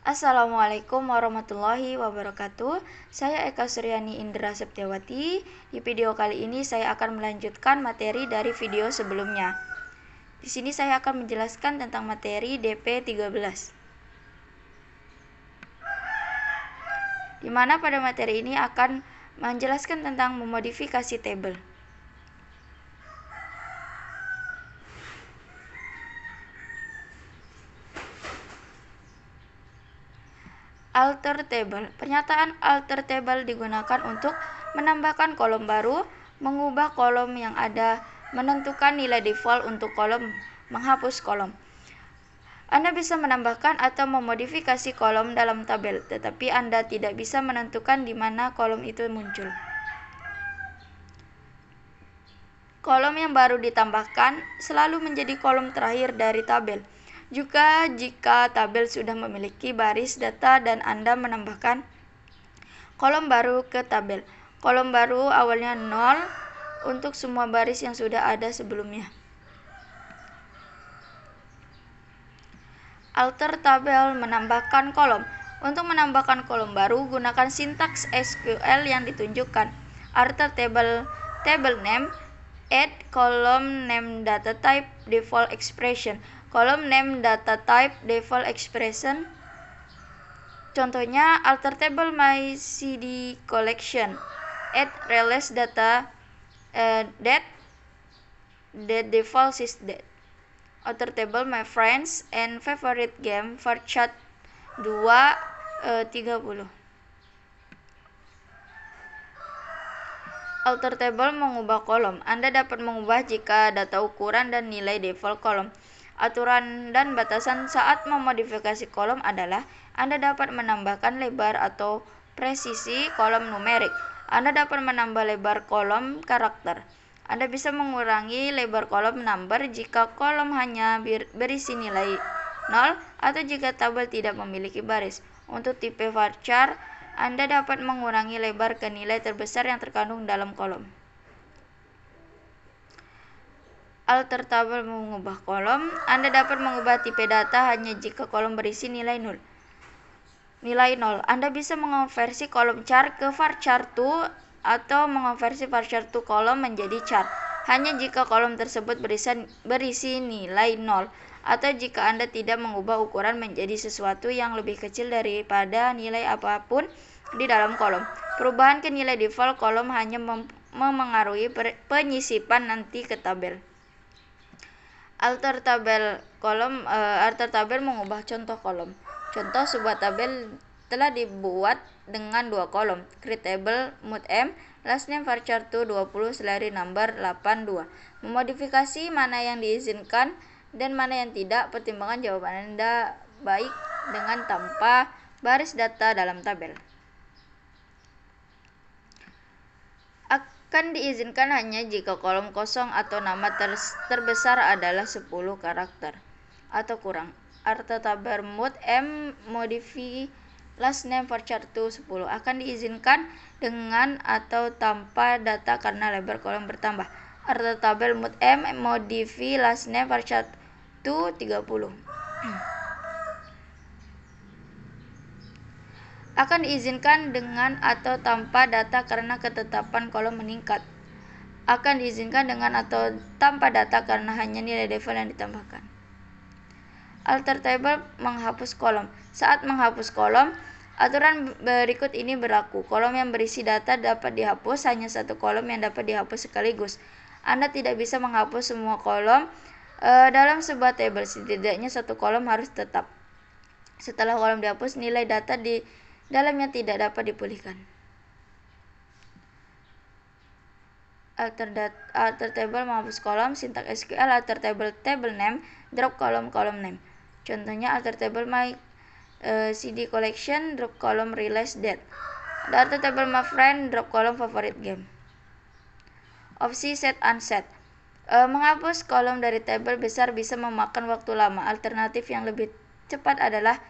Assalamualaikum warahmatullahi wabarakatuh. Saya Eka Suryani Indra Septiawati. Di video kali ini saya akan melanjutkan materi dari video sebelumnya. Di sini saya akan menjelaskan tentang materi DP13. Di mana pada materi ini akan menjelaskan tentang memodifikasi tabel. Alter table. Pernyataan alter table digunakan untuk menambahkan kolom baru, mengubah kolom yang ada, menentukan nilai default untuk kolom, menghapus kolom. Anda bisa menambahkan atau memodifikasi kolom dalam tabel, tetapi Anda tidak bisa menentukan di mana kolom itu muncul. Kolom yang baru ditambahkan selalu menjadi kolom terakhir dari tabel. Juga jika tabel sudah memiliki baris data dan Anda menambahkan kolom baru ke tabel. Kolom baru awalnya 0 untuk semua baris yang sudah ada sebelumnya. Alter tabel menambahkan kolom. Untuk menambahkan kolom baru, gunakan sintaks SQL yang ditunjukkan. Alter table name, add column name data type default expression. Kolom name data type default expression. Contohnya alter table my CD collection. Add release data date default is date. Alter table my friends and favorite game varchar 2 30. Alter table mengubah kolom. Anda dapat mengubah jika data ukuran dan nilai default kolom. Aturan dan batasan saat memodifikasi kolom adalah Anda dapat menambahkan lebar atau presisi kolom numerik. Anda dapat menambah lebar kolom karakter. Anda bisa mengurangi lebar kolom number jika kolom hanya berisi nilai 0 atau jika tabel tidak memiliki baris. Untuk tipe varchar, Anda dapat mengurangi lebar ke nilai terbesar yang terkandung dalam kolom. Alter table mengubah kolom. Anda dapat mengubah tipe data hanya jika kolom berisi nilai 0. Anda bisa mengonversi kolom char ke varchar2 atau mengonversi varchar2 kolom menjadi char hanya jika kolom tersebut berisi nilai 0 atau jika Anda tidak mengubah ukuran menjadi sesuatu yang lebih kecil daripada nilai apapun di dalam kolom. Perubahan ke nilai default kolom hanya memengaruhi penyisipan nanti ke tabel. Alter tabel mengubah contoh kolom. Contoh sebuah tabel telah dibuat dengan 2 kolom. Create table mood m, last name varchar2 20 salary number 82. Memodifikasi mana yang diizinkan dan mana yang tidak. Pertimbangan jawaban Anda baik dengan tanpa baris data dalam tabel. Akan diizinkan hanya jika kolom kosong atau nama terbesar adalah 10 karakter atau kurang. Alter tabel mood m modify last name varchar2 10 akan diizinkan dengan atau tanpa data karena lebar kolom bertambah. Alter tabel mood m modify last name varchar2 30 akan diizinkan dengan atau tanpa data karena ketetapan kolom meningkat. Akan diizinkan dengan atau tanpa data karena hanya nilai default yang ditambahkan. Alter table menghapus kolom. Saat menghapus kolom, aturan berikut ini berlaku. Kolom yang berisi data dapat dihapus, hanya satu kolom yang dapat dihapus sekaligus. Anda tidak bisa menghapus semua kolom dalam sebuah tabel. Setidaknya satu kolom harus tetap. Setelah kolom dihapus, nilai data di dalamnya tidak dapat dipulihkan. Alter table menghapus kolom. Sintaks SQL alter table name drop kolom name. Contohnya alter table my CD collection drop kolom release date. Alter table my friend drop kolom favorite game. Opsi set unset. Menghapus kolom dari tabel besar bisa memakan waktu lama. Alternatif yang lebih cepat adalah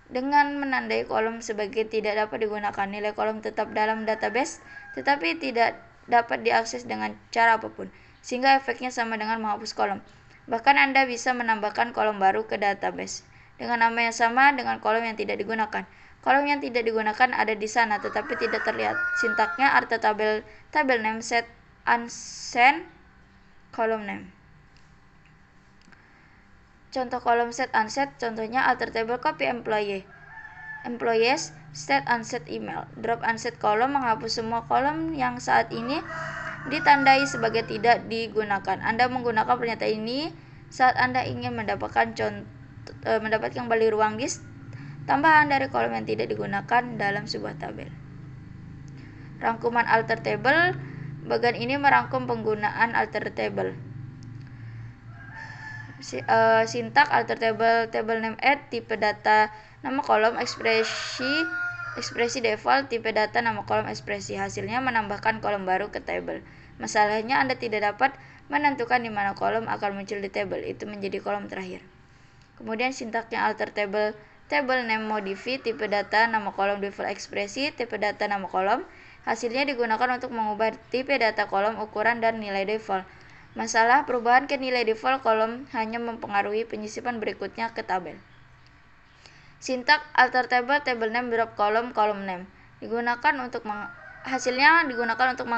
dengan menandai kolom sebagai tidak dapat digunakan. Nilai kolom tetap dalam database tetapi tidak dapat diakses dengan cara apapun, sehingga efeknya sama dengan menghapus kolom. Bahkan Anda bisa menambahkan kolom baru ke database. dengan nama yang sama dengan kolom yang tidak digunakan. Kolom yang tidak digunakan ada di sana tetapi tidak terlihat. Sintaknya arti tabel name set unsend column name. Contoh kolom set unset contohnya alter table copy employees set unset email. Drop unset kolom menghapus semua kolom yang saat ini ditandai sebagai tidak digunakan. Anda menggunakan pernyataan ini saat Anda ingin mendapatkan kembali ruang disk tambahan dari kolom yang tidak digunakan dalam sebuah tabel. Rangkuman alter table. Bagian ini merangkum penggunaan alter table. Sintak alter table name add tipe data nama kolom ekspresi default tipe data nama kolom ekspresi. Hasilnya menambahkan kolom baru ke tabel. Masalahnya Anda tidak dapat menentukan di mana kolom akan muncul di tabel. Itu menjadi kolom terakhir. Kemudian sintaknya alter table name modify tipe data nama kolom default ekspresi tipe data nama kolom. Hasilnya digunakan untuk mengubah tipe data kolom, ukuran, dan nilai default. Masalah perubahan ke nilai default kolom hanya mempengaruhi penyisipan berikutnya ke tabel. Sintak alter table name drop kolom name hasilnya digunakan untuk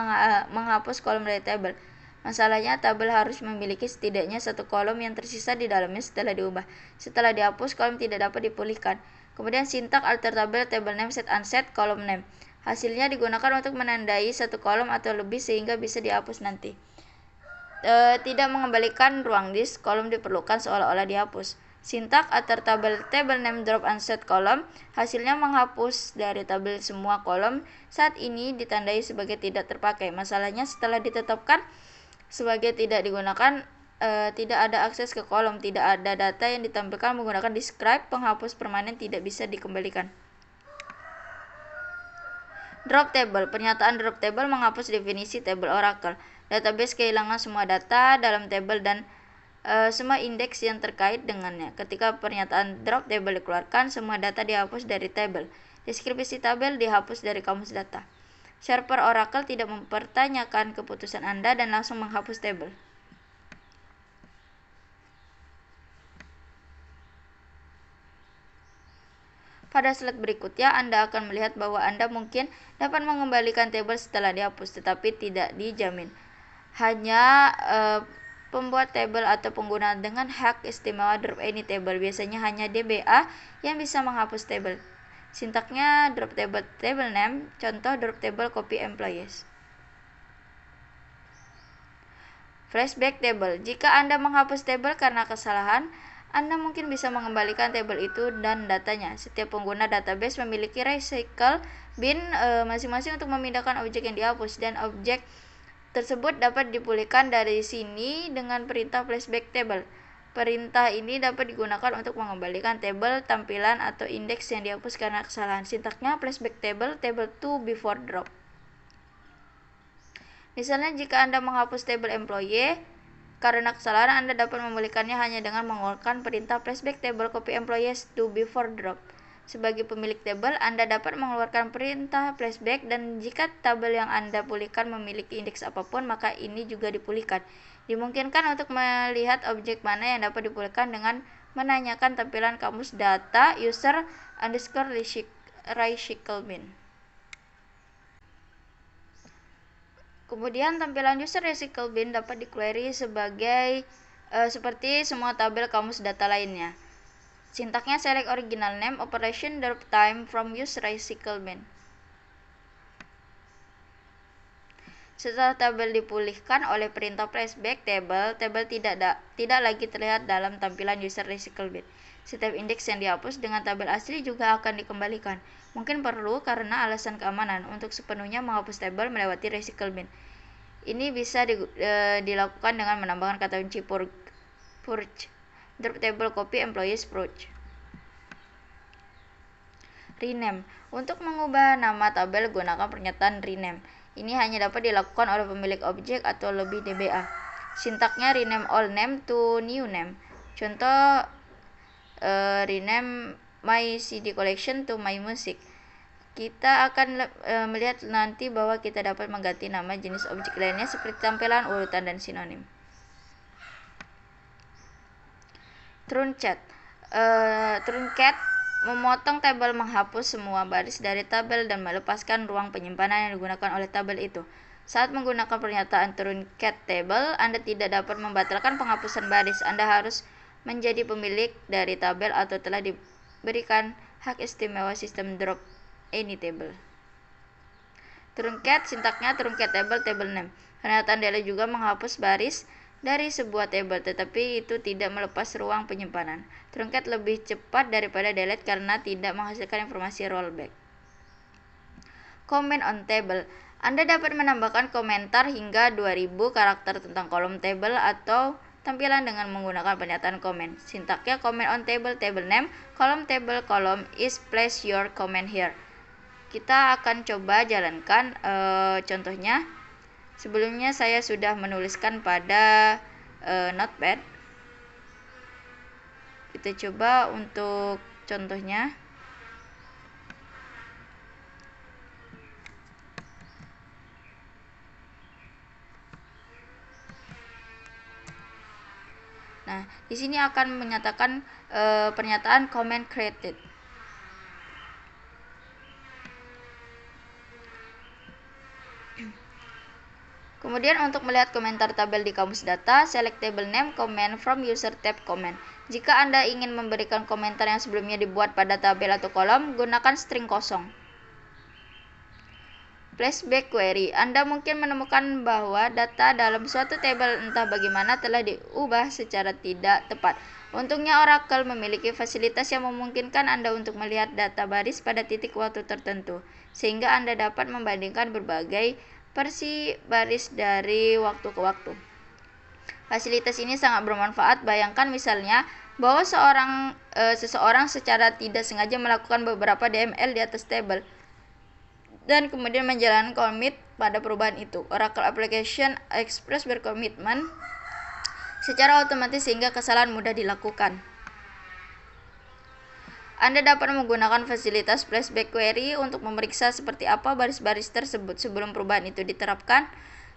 menghapus kolom dari tabel. Masalahnya tabel harus memiliki setidaknya satu kolom yang tersisa di dalamnya setelah diubah. Setelah dihapus, kolom tidak dapat dipulihkan. Kemudian sintak alter table name set unset column name. Hasilnya digunakan untuk menandai satu kolom atau lebih sehingga bisa dihapus nanti. Tidak mengembalikan ruang disk, kolom diperlukan seolah-olah dihapus. Sintak alter table name drop unset kolom. Hasilnya menghapus dari tabel semua kolom saat ini ditandai sebagai tidak terpakai. Masalahnya setelah ditetapkan sebagai tidak digunakan, tidak ada akses ke kolom, tidak ada data yang ditampilkan menggunakan describe, penghapus permanen tidak bisa dikembalikan. Drop table. Pernyataan drop table menghapus definisi tabel Oracle. Database kehilangan semua data dalam tabel dan semua indeks yang terkait dengannya. Ketika pernyataan drop table dikeluarkan, semua data dihapus dari tabel. Deskripsi tabel dihapus dari kamus data. Server Oracle tidak mempertanyakan keputusan Anda dan langsung menghapus tabel. Pada slide berikutnya, Anda akan melihat bahwa Anda mungkin dapat mengembalikan tabel setelah dihapus, tetapi tidak dijamin. Hanya pembuat tabel atau pengguna dengan hak istimewa drop any table, biasanya hanya DBA yang bisa menghapus tabel. Sintaknya drop table name, contoh drop table copy employees. Flashback table. Jika Anda menghapus tabel karena kesalahan, Anda mungkin bisa mengembalikan tabel itu dan datanya. Setiap pengguna database memiliki recycle bin masing-masing untuk memindahkan objek yang dihapus, dan objek tersebut dapat dipulihkan dari sini dengan perintah flashback table. Perintah ini dapat digunakan untuk mengembalikan tabel, tampilan, atau indeks yang dihapus karena kesalahan. Sintaknya flashback table to before drop. Misalnya jika Anda menghapus tabel employee karena kesalahan, Anda dapat memulihkannya hanya dengan mengeluarkan perintah flashback table copy employees to before drop. Sebagai pemilik tabel, Anda dapat mengeluarkan perintah flashback, dan jika tabel yang Anda pulihkan memiliki indeks apapun, maka ini juga dipulihkan. Dimungkinkan untuk melihat objek mana yang dapat dipulihkan dengan menanyakan tampilan kamus data user underscore recycle bin. Kemudian tampilan user recycle bin dapat di-query seperti semua tabel kamus data lainnya. Sintaknya select original name operation drop time from user recycle bin. Setelah tabel dipulihkan oleh perintah flashback tabel tidak lagi terlihat dalam tampilan user recycle bin. Setiap indeks yang dihapus dengan tabel asli juga akan dikembalikan. Mungkin perlu karena alasan keamanan untuk sepenuhnya menghapus tabel melewati recycle bin. Ini bisa dilakukan dengan menambahkan kata kunci purge. Drop table copy employees purge. Rename. Untuk mengubah nama tabel, gunakan pernyataan rename. Ini hanya dapat dilakukan oleh pemilik objek atau lebih DBA. Sintaknya rename all name to new name. Contoh rename my CD collection to my music. Kita akan melihat nanti bahwa kita dapat mengganti nama jenis objek lainnya seperti tampilan, urutan, dan sinonim. Trunchat. Truncat memotong tabel, menghapus semua baris dari tabel dan melepaskan ruang penyimpanan yang digunakan oleh tabel itu. Saat menggunakan pernyataan truncat table, Anda tidak dapat membatalkan penghapusan baris. Anda harus menjadi pemilik dari tabel atau telah diberikan hak istimewa sistem drop any table. Truncat sintaknya truncat table, table name. Pernyataan delete juga menghapus baris dari sebuah table, tetapi itu tidak melepas ruang penyimpanan. Truncat lebih cepat daripada delete karena tidak menghasilkan informasi rollback. Comment on table. Anda dapat menambahkan komentar hingga 2000 karakter tentang kolom table atau tampilan dengan menggunakan pernyataan comment. Sintaknya comment on table, table name, kolom table, kolom is place your comment here. Kita akan coba jalankan contohnya. Sebelumnya saya sudah menuliskan pada notepad. Kita coba untuk contohnya. Nah, di sini akan menyatakan pernyataan comment created. Kemudian untuk melihat komentar tabel di kamus data, select table name, comment from user tab comment. Jika Anda ingin memberikan komentar yang sebelumnya dibuat pada tabel atau kolom, gunakan string kosong. Flashback query. Anda mungkin menemukan bahwa data dalam suatu tabel entah bagaimana telah diubah secara tidak tepat. Untungnya Oracle memiliki fasilitas yang memungkinkan Anda untuk melihat data baris pada titik waktu tertentu, sehingga Anda dapat membandingkan berbagai versi baris dari waktu ke waktu. Fasilitas ini sangat bermanfaat. Bayangkan misalnya bahwa seseorang secara tidak sengaja melakukan beberapa DML di atas tabel dan kemudian menjalankan commit pada perubahan itu. Oracle Application Express berkomitmen secara otomatis sehingga kesalahan mudah dilakukan. Anda dapat menggunakan fasilitas flashback query untuk memeriksa seperti apa baris-baris tersebut sebelum perubahan itu diterapkan.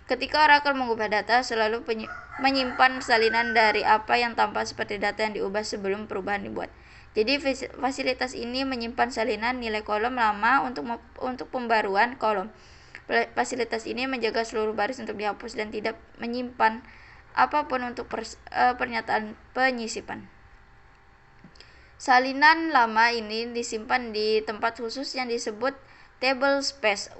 Ketika Oracle mengubah data, selalu menyimpan salinan dari apa yang tampak seperti data yang diubah sebelum perubahan dibuat. Jadi fasilitas ini menyimpan salinan nilai kolom lama untuk pembaruan kolom. Fasilitas ini menjaga seluruh baris untuk dihapus dan tidak menyimpan apapun untuk pernyataan penyisipan. Salinan lama ini disimpan di tempat khusus yang disebut table space.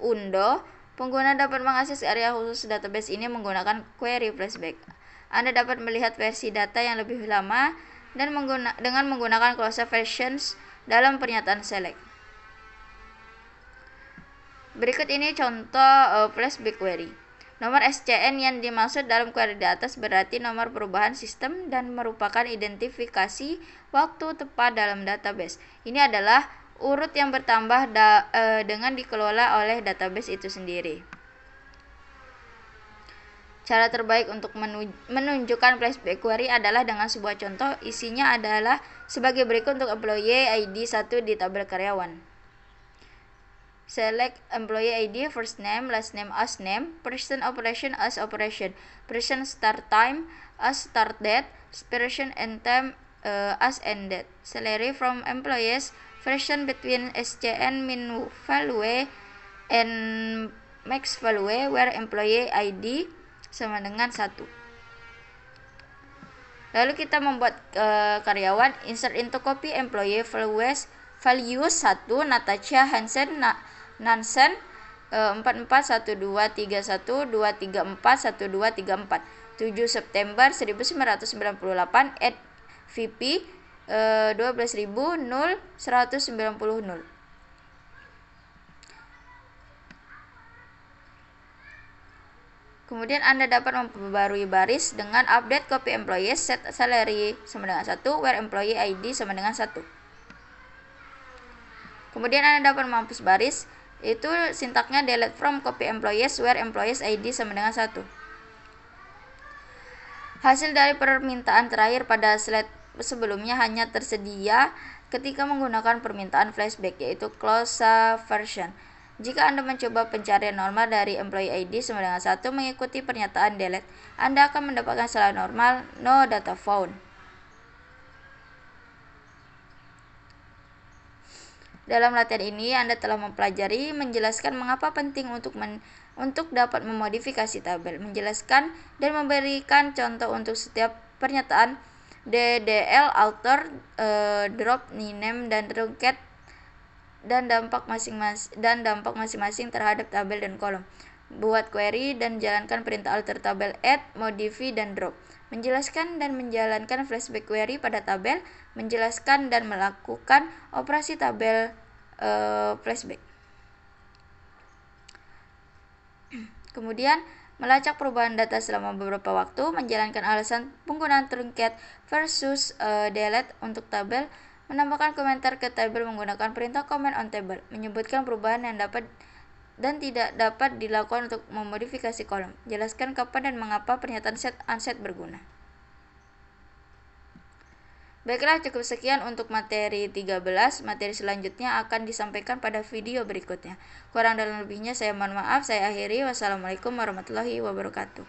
Pengguna dapat mengakses area khusus database ini menggunakan query flashback. Anda dapat melihat versi data yang lebih lama dan dengan menggunakan closed versions dalam pernyataan select. Berikut ini contoh flashback query. Nomor SCN yang dimaksud dalam query di atas berarti nomor perubahan sistem dan merupakan identifikasi waktu tepat dalam database. Ini adalah urut yang bertambah dengan dikelola oleh database itu sendiri. Cara terbaik untuk menunjukkan flashback query adalah dengan sebuah contoh. Isinya adalah sebagai berikut untuk employee ID 1 di tabel karyawan. Select employee ID, first name, last name as name, person operation as operation, person start time as start date, person end time as end date. Salary from employees, version between SCN min value and max value where employee ID sama dengan 1. Lalu kita membuat karyawan, insert into copy employee values 1 Natasha Hansen Nansen 441231234234 7 September 1998 at VP 12.000. Kemudian Anda dapat memperbarui baris dengan update copy employees, set salary sama dengan 1, where employee ID sama dengan 1. Kemudian Anda dapat menghapus baris, itu sintaknya delete from copy employees, where employees ID sama dengan 1. Hasil dari permintaan terakhir pada slide sebelumnya hanya tersedia ketika menggunakan permintaan flashback, yaitu close version. Jika Anda mencoba pencarian normal dari employee ID sama dengan 1 mengikuti pernyataan delete, Anda akan mendapatkan salah normal no data found. Dalam latihan ini, Anda telah mempelajari menjelaskan mengapa penting untuk dapat memodifikasi tabel, menjelaskan dan memberikan contoh untuk setiap pernyataan DDL, alter, drop, rename, dan truncat, dan dampak masing-masing terhadap tabel dan kolom. Buat query dan jalankan perintah alter tabel, add, modify, dan drop. Menjelaskan dan menjalankan flashback query pada tabel, menjelaskan dan melakukan operasi tabel flashback. Kemudian, melacak perubahan data selama beberapa waktu, menjalankan alasan penggunaan truncat versus delete untuk tabel, menambahkan komentar ke tabel menggunakan perintah comment on table, menyebutkan perubahan yang dapat dan tidak dapat dilakukan untuk memodifikasi kolom. Jelaskan kapan dan mengapa pernyataan set unset berguna. Baiklah, cukup sekian untuk materi 13. Materi selanjutnya akan disampaikan pada video berikutnya. Kurang dan lebihnya saya mohon maaf. Saya akhiri. Wassalamualaikum warahmatullahi wabarakatuh.